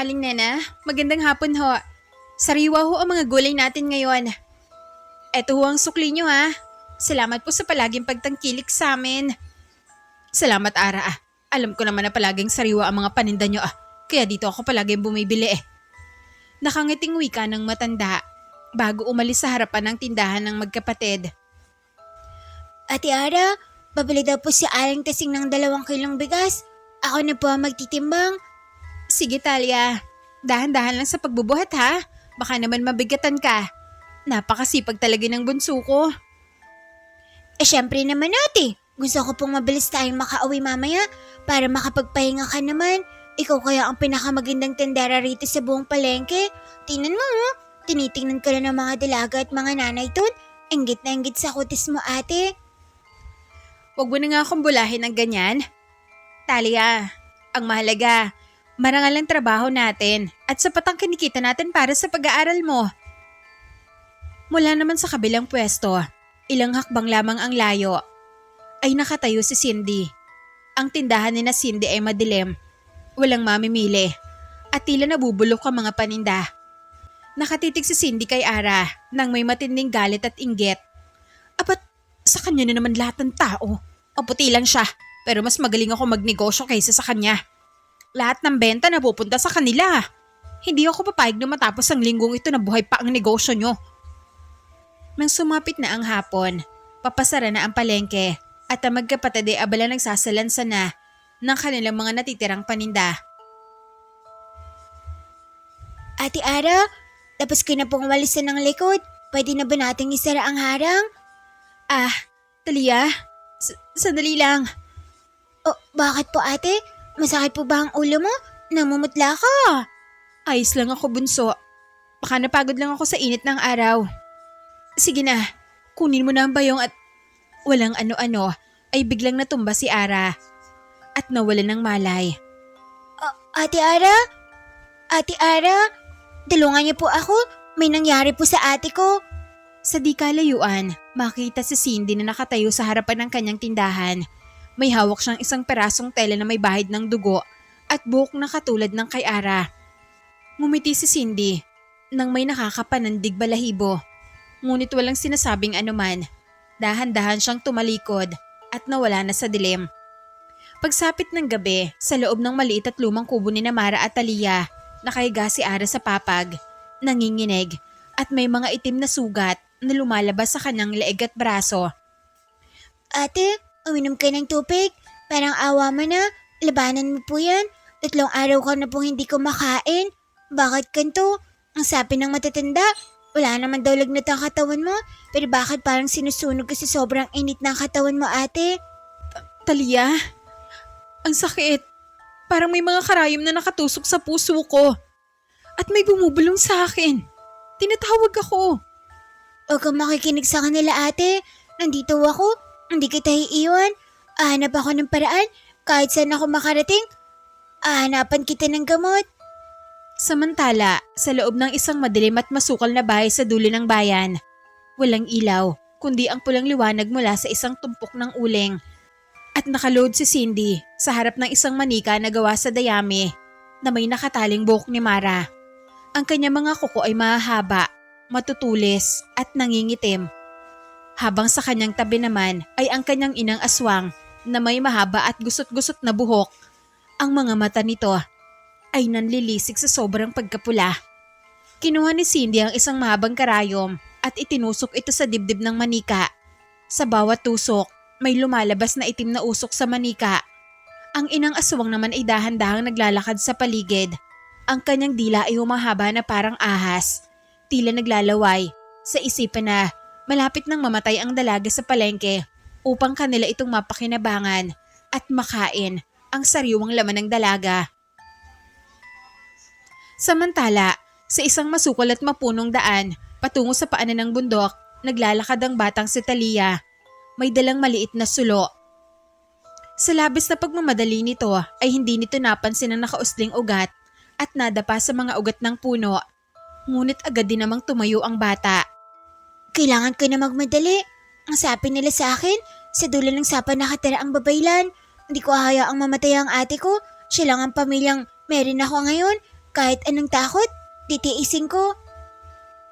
Aling Nena, magandang hapon ho. Sariwa ho ang mga gulay natin ngayon. Eto ho ang sukli nyo ha. Salamat po sa palaging pagtangkilik sa amin. Salamat Ara ah. Alam ko naman na palaging sariwa ang mga paninda nyo ah. Kaya dito ako palaging bumibili eh. Nakangiting wika ng matanda bago umalis sa harapan ng tindahan ng magkapatid. Ate Ara, babili daw po si Aling Tasing ng 2 kilong bigas. Ako na po ang magtitimbang. Sige Talia, dahan-dahan lang sa pagbubuhat ha. Baka naman mabigatan ka. Napakasipag talaga ng bunso ko. Syempre naman ate. Gusto ko pong mabilis tayong makauwi mamaya para makapagpahinga ka naman. Ikaw kaya ang pinakamagandang tendera rito sa buong palengke. Tingnan mo oh. Tinitingnan ka na ng mga dalaga at mga nanay doon. Inggit na inggit sa kutis mo ate. Huwag mo na nga akong bulahin ng ganyan. Talia, ang mahalaga, marangal ang trabaho natin at sapat ang kinikita natin para sa pag-aaral mo. Mula naman sa kabilang pwesto, ilang hakbang lamang ang layo, ay nakatayo si Cindy. Ang tindahan ni na Cindy ay madilim, walang mamimili, at tila nabubulok ang mga paninda. Nakatitig si Cindy kay Ara nang may matinding galit at inggit. Apat, sa kanya na naman lahat ng tao. Maputi lang siya, pero mas magaling ako magnegosyo kaysa sa kanya. Lahat ng benta na pupunta sa kanila. Hindi ako papayag na matapos ang linggong ito na buhay pa ang negosyo nyo. Nang sumapit na ang hapon, papasara na ang palengke at ang magkapatid ay abala nagsasalansa na ng kanilang mga natitirang paninda. Ate Ara, tapos ka na pong walisan ng likod. Pwede na ba nating isara ang harang? Talia, sandali lang. Oh, bakit po ate? Masakit po ba ang ulo mo? Namumutla ka. Ayos lang ako bunso. Baka napagod lang ako sa init ng araw. Sige na, kunin mo na ang bayong at walang ano-ano ay biglang natumba si Ara at nawalan ng malay. Ate Ara? Ate Ara? Tulungan niyo po ako. May nangyari po sa ate ko. Sa di kalayuan, makita si Cindy na nakatayo sa harapan ng kanyang tindahan. May hawak siyang isang perasong tela na may bahid ng dugo at buhok na katulad ng kay Ara. Ngumiti si Cindy nang may nakakapanandig balahibo. Ngunit walang sinasabing anuman. Dahan-dahan siyang tumalikod at nawala na sa dilim. Pagsapit ng gabi, sa loob ng maliit at lumang kubo ni Mara at Talia, nakahiga si Ara sa papag, nanginginig at may mga itim na sugat na lumalabas sa kanyang leeg at braso. Ate, uminom ka ng tubig. Parang awa mo na. Labanan mo po yan. 3 araw ka na pong hindi kumakain. Bakit kanto? Ang sabi ng matatanda. Wala naman daw lagnat ang katawan mo. Pero bakit parang sinusunog ka sa sobrang init ng katawan mo ate? Talia, ang sakit. Parang may mga karayom na nakatusok sa puso ko. At may bumubulong sa akin. Tinatawag ako. Huwag kang makikinig sa kanila ate. Nandito ako. Hindi kita iiwan. Hanap ako ng paraan. Kahit saan ako makarating. Hanapan kita ng gamot. Samantala, sa loob ng isang madilim at masukal na bahay sa dulo ng bayan, walang ilaw, kundi ang pulang liwanag mula sa isang tumpok ng uling. At nakaload si Cindy sa harap ng isang manika na gawa sa dayami na may nakataling buhok ni Mara. Ang kanyang mga kuko ay mahahaba, matutulis at nangingitim. Habang sa kanyang tabi naman ay ang kanyang inang aswang na may mahaba at gusot-gusot na buhok. Ang mga mata nito ay nanlilisik sa sobrang pagkapula. Kinuha ni Cindy ang isang mahabang karayom at itinusok ito sa dibdib ng manika. Sa bawat tusok, may lumalabas na itim na usok sa manika. Ang inang aswang naman ay dahan-dahang naglalakad sa paligid. Ang kanyang dila ay humahaba na parang ahas. Tila naglalaway sa isipan na malapit nang mamatay ang dalaga sa palengke upang kanila itong mapakinabangan at makain ang sariwang laman ng dalaga. Samantala, sa isang masukal at mapunong daan patungo sa paanan ng bundok, naglalakad ang batang si Talia. May dalang maliit na sulo. Sa labis na pagmamadali nito ay hindi nito napansin ang nakausling ugat at nadapa sa mga ugat ng puno. Ngunit agad din namang tumayo ang bata. Kailangan ko na magmadali. Ang sabi nila sa akin, sa dulo ng sapa nakatira ang babaylan. Hindi ko hayaang mamatay ang ate ko. Siya lang ang pamilyang meron ako ngayon. Kahit anong takot, titiisin ko.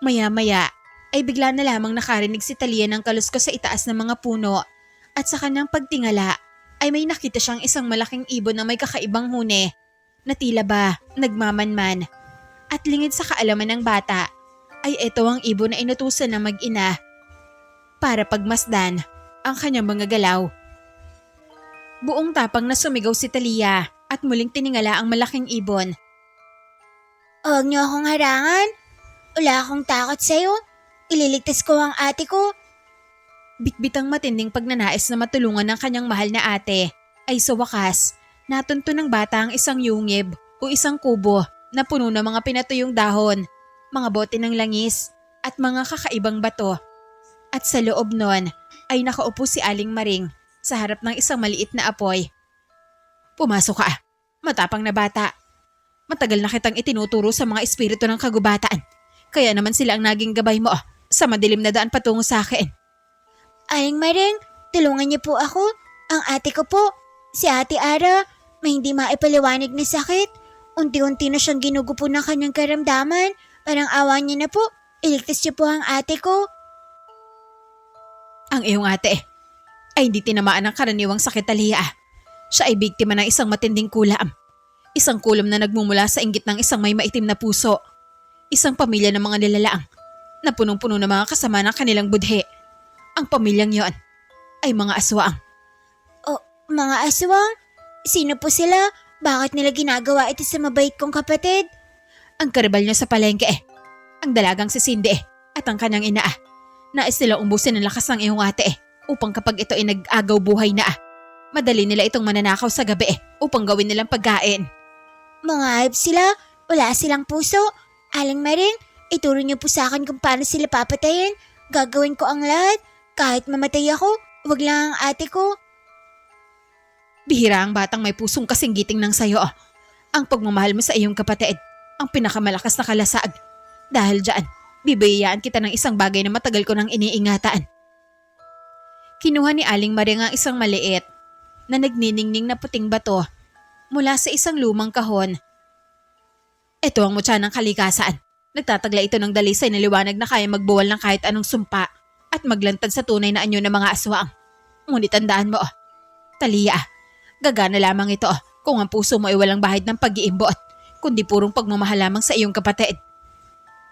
Maya-maya ay bigla na lamang nakarinig si Talia ng kaluskos sa itaas ng mga puno at sa kanyang pagtingala ay may nakita siyang isang malaking ibon na may kakaibang huni na tila ba nagmamanman. At lingid sa kaalaman ng bata ay ito ang ibon na inutusan ng mag-ina para pagmasdan ang kanyang mga galaw. Buong tapang na sumigaw si Talia at muling tiningala ang malaking ibon. Huwag niyo akong harangan. Wala akong takot sa'yo. Ililigtas ko ang ate ko. Bitbitang matinding pagnanais na matulungan ng kanyang mahal na ate ay sa wakas natunto ng bata ang isang yungib o isang kubo na puno ng mga pinatuyong dahon, mga bote ng langis at mga kakaibang bato. At sa loob nun ay nakaupo si Aling Maring sa harap ng isang maliit na apoy. Pumasok ka, matapang na bata. Matagal na kitang itinuturo sa mga espiritu ng kagubatan. Kaya naman sila ang naging gabay mo sa madilim na daan patungo sa akin. Aling Maring, tulungan niyo po ako. Ang ate ko po, si Ate Ara, may hindi maipaliwanag na sakit. Unti-unti na siyang ginugupo ng kanyang karamdaman. Parang awa niya na po. Iligtas niyo po ang ate ko. Ang iyong ate ay hindi tinamaan ng karaniwang sakit, Talia. Siya ay biktima ng isang matinding kulam. Isang kulam na nagmumula sa inggit ng isang may maitim na puso. Isang pamilya ng mga nilalaang na punong-puno ng mga kasama ng kanilang budhe. Ang pamilyang yon ay mga aswang. O, mga aswang? Sino po sila? Bakit nila ginagawa ito sa mabait kong kapatid? Ang karibal niya sa palengke ang dalagang si Cindy at ang kanyang ina. Nais nila umbusin ang lakas ng iyong ate upang kapag ito ay nag-agaw buhay na madali nila itong mananakaw sa gabi upang gawin nilang pagkain. Mga hayop sila, wala silang puso. Aling Maring, ituro niyo po sa akin kung paano sila papatayin. Gagawin ko ang lahat. Kahit mamatay ako, wag lang ang ate ko. Bihira ang batang may pusong kasinggiting ng sayo. Ang pagmamahal mo sa iyong kapatid, ang pinakamalakas na kalasag. Dahil dyan, bibiyayaan kita ng isang bagay na matagal ko nang iniingatan. Kinuha ni Aling Maring ang isang maliit na nagniningning na puting bato mula sa isang lumang kahon. Ito ang mutya ng kalikasan. Nagtatagla ito ng dalisay na liwanag na kaya magbuwal ng kahit anong sumpa at maglantad sa tunay na anyo ng mga aswang. Ngunit tandaan mo, Talia, gagana lamang ito kung ang puso mo ay walang bahid ng pag-iimbot, kundi purong pagmamahal lamang sa iyong kapatid.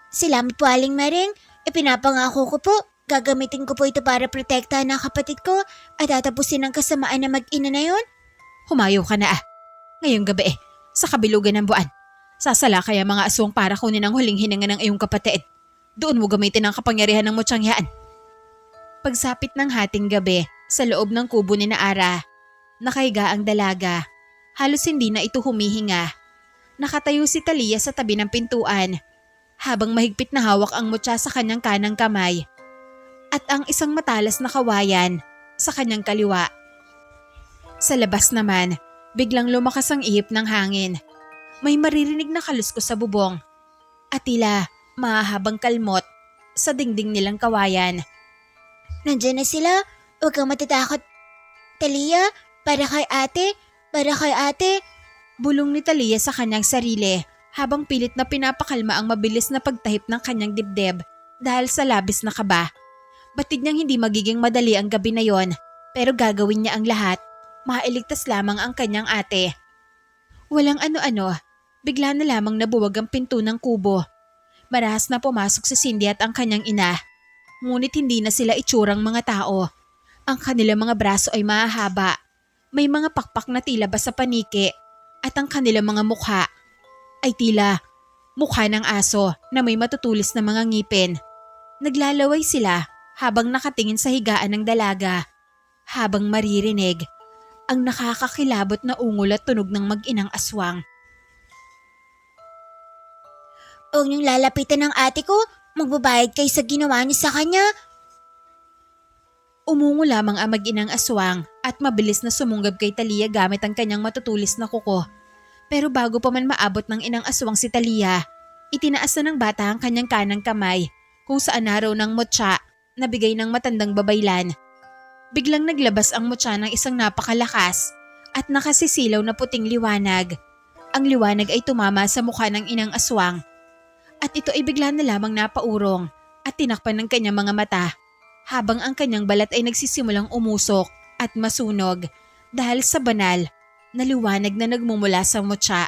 Salamat po, Aling Maring. Ipinapangako ko po, gagamitin ko po ito para protektahan ang kapatid ko at tatapusin ang kasamaan na mag-ina na yon. Humayo ka na Ngayong gabi sa kabilugan ng buwan, sasalakay ang mga aswang para kunin ang huling hininga ng iyong kapatid. Doon mo gamitin ang kapangyarihan ng mutyang yan. Pagsapit ng hating gabi sa loob ng kubo ni Ara, nakahiga ang dalaga. Halos hindi na ito humihinga. Nakatayo si Talia sa tabi ng pintuan habang mahigpit na hawak ang mutya sa kanyang kanang kamay at ang isang matalas na kawayan sa kanyang kaliwa. Sa labas naman, biglang lumakas ang ihip ng hangin. May maririnig na kaluskos sa bubong at tila mahahabang kalmot sa dingding nilang kawayan. Nandiyan na sila. Huwag kang matatakot. Talia, para kay ate. Para kay ate. Bulong ni Talia sa kanyang sarili habang pilit na pinapakalma ang mabilis na pagtahip ng kanyang dibdib dahil sa labis na kaba. Batid niyang hindi magiging madali ang gabi na yon, pero gagawin niya ang lahat. Mailigtas lamang ang kanyang ate. Walang ano-ano, bigla na lamang nabuwag ang pinto ng kubo. Marahas na pumasok si Cindy at ang kanyang ina. Ngunit hindi na sila itsurang mga tao. Ang kanilang mga braso ay mahahaba. May mga pakpak na tila ba sa paniki at ang kanilang mga mukha ay tila mukha ng aso na may matutulis na mga ngipin. Naglalaway sila habang nakatingin sa higaan ng dalaga. Habang maririnig ang nakakakilabot na ungol at tunog ng mag-inang aswang. Huwag niyong lalapitan ng ate ko. Magbabayad kayo sa ginawa niyo sa kanya. Umungo lamang ang mag-inang aswang at mabilis na sumunggab kay Talia gamit ang kanyang matutulis na kuko. Pero bago pa man maabot ng inang aswang si Talia, itinaas na ng bata ang kanyang kanang kamay kung saan araw ng mutya na bigay ng matandang babaylan. Biglang naglabas ang mutya ng isang napakalakas at nakasisilaw na puting liwanag. Ang liwanag ay tumama sa mukha ng inang aswang at ito ay bigla na lamang napaurong at tinakpan ng kanyang mga mata habang ang kanyang balat ay nagsisimulang umusok at masunog dahil sa banal na liwanag na nagmumula sa mutya.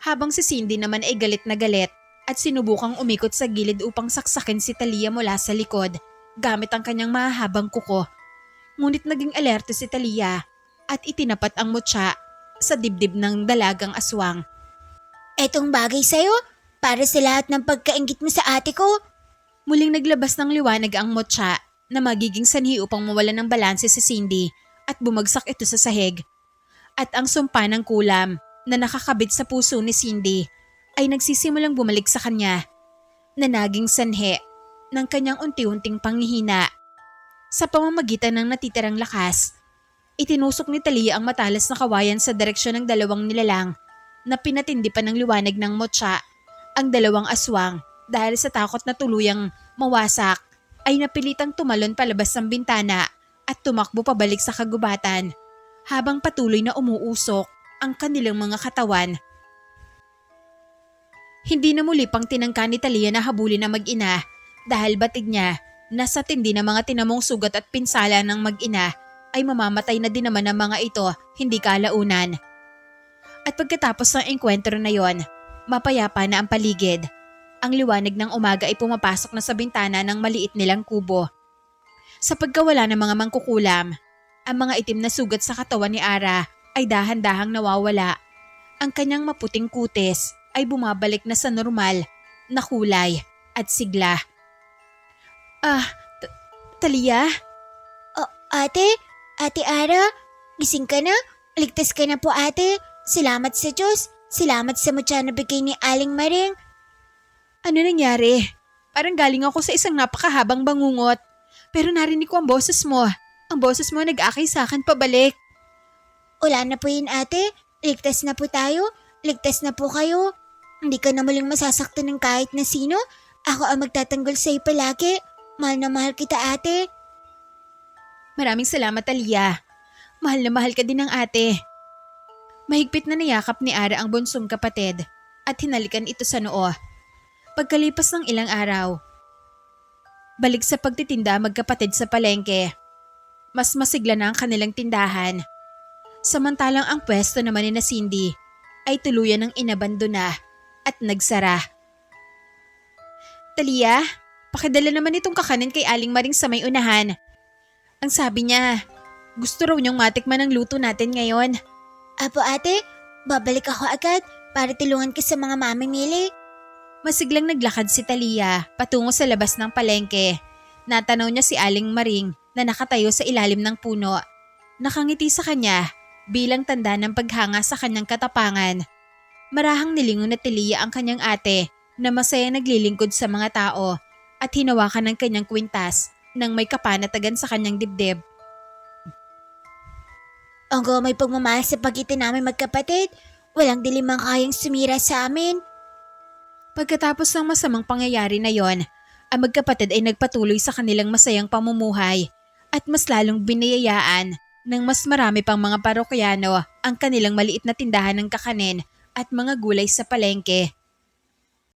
Habang si Cindy naman ay galit na galit at sinubukang umikot sa gilid upang saksakin si Talia mula sa likod gamit ang kanyang mahahabang kuko. Ngunit naging alerto si Talia at itinapat ang mutya sa dibdib ng dalagang aswang. Etong bagay sa'yo, para sa lahat ng pagkaingit mo sa ate ko. Muling naglabas ng liwanag ang mutya na magiging sanhi upang mawala ng balanse si Cindy at bumagsak ito sa sahig. At ang sumpa ng kulam na nakakabit sa puso ni Cindy ay nagsisimulang bumalik sa kanya na naging sanhi ng kanyang unti-unting panghihina. Sa pamamagitan ng natitirang lakas, itinusok ni Talia ang matalas na kawayan sa direksyon ng dalawang nilalang na pinatindi pa ng liwanag ng mutya. Ang dalawang aswang dahil sa takot na tuluyang mawasak ay napilitang tumalon palabas ng bintana at tumakbo pabalik sa kagubatan habang patuloy na umuusok ang kanilang mga katawan. Hindi na muli pang tinangka ni Talia na habulin na mag-ina dahil batig niya na sa tindi ng mga tinamong sugat at pinsala ng mag-ina ay mamamatay na din naman ang mga ito hindi kalaunan. At pagkatapos ng engkwentro na yon, mapayapa na ang paligid. Ang liwanag ng umaga ay pumapasok na sa bintana ng maliit nilang kubo. Sa pagkawala ng mga mangkukulam, ang mga itim na sugat sa katawan ni Ara ay dahan-dahang nawawala. Ang kanyang maputing kutis ay bumabalik na sa normal na kulay at sigla. Talia? Ate? Ate Ara? Gising ka na? Ligtas ka na po ate. Salamat sa Diyos. Salamat sa mutya na bigay ni Aling Maring. Ano nangyari? Parang galing ako sa isang napakahabang bangungot. Pero narinig ko ang boses mo. Ang boses mo nag-akay sa akin pabalik. Wala na po yun ate. Ligtas na po tayo. Ligtas na po kayo. Hindi ka na muling masasaktan ng kahit na sino. Ako ang magtatanggol sa'yo palagi. Mahal na mahal kita ate. Maraming salamat, Talia. Mahal na mahal ka din ng ate. Mahigpit na niyakap ni Ara ang bunsong kapatid at hinalikan ito sa noo. Pagkalipas ng ilang araw, balik sa pagtitinda magkapatid sa palengke. Mas masigla na ang kanilang tindahan. Samantalang ang pwesto naman ni na Cindy ay tuluyan ng inabandona at nagsara. Talia, pakidala naman itong kakanin kay Aling Maring sa may unahan. Ang sabi niya, gusto raw niyong matikman ang luto natin ngayon. Apo ate, babalik ako agad para tulungan ka sa mga mamimili. Masiglang naglakad si Talia patungo sa labas ng palengke. Natanaw niya si Aling Maring na nakatayo sa ilalim ng puno. Nakangiti sa kanya bilang tanda ng paghanga sa kanyang katapangan. Marahang nilingon na Talia ang kanyang ate na masaya naglilingkod sa mga tao at hinawakan ng kanyang kwintas nang may kapanatagan sa kanyang dibdib. Ang may pagmamahal sa pagitan namin magkapatid. Walang dilim ang kayang sumira sa amin. Pagkatapos ng masamang pangyayari na yon, ang magkapatid ay nagpatuloy sa kanilang masayang pamumuhay at mas lalong binayayaan ng mas marami pang mga parokyano ang kanilang maliit na tindahan ng kakanin at mga gulay sa palengke.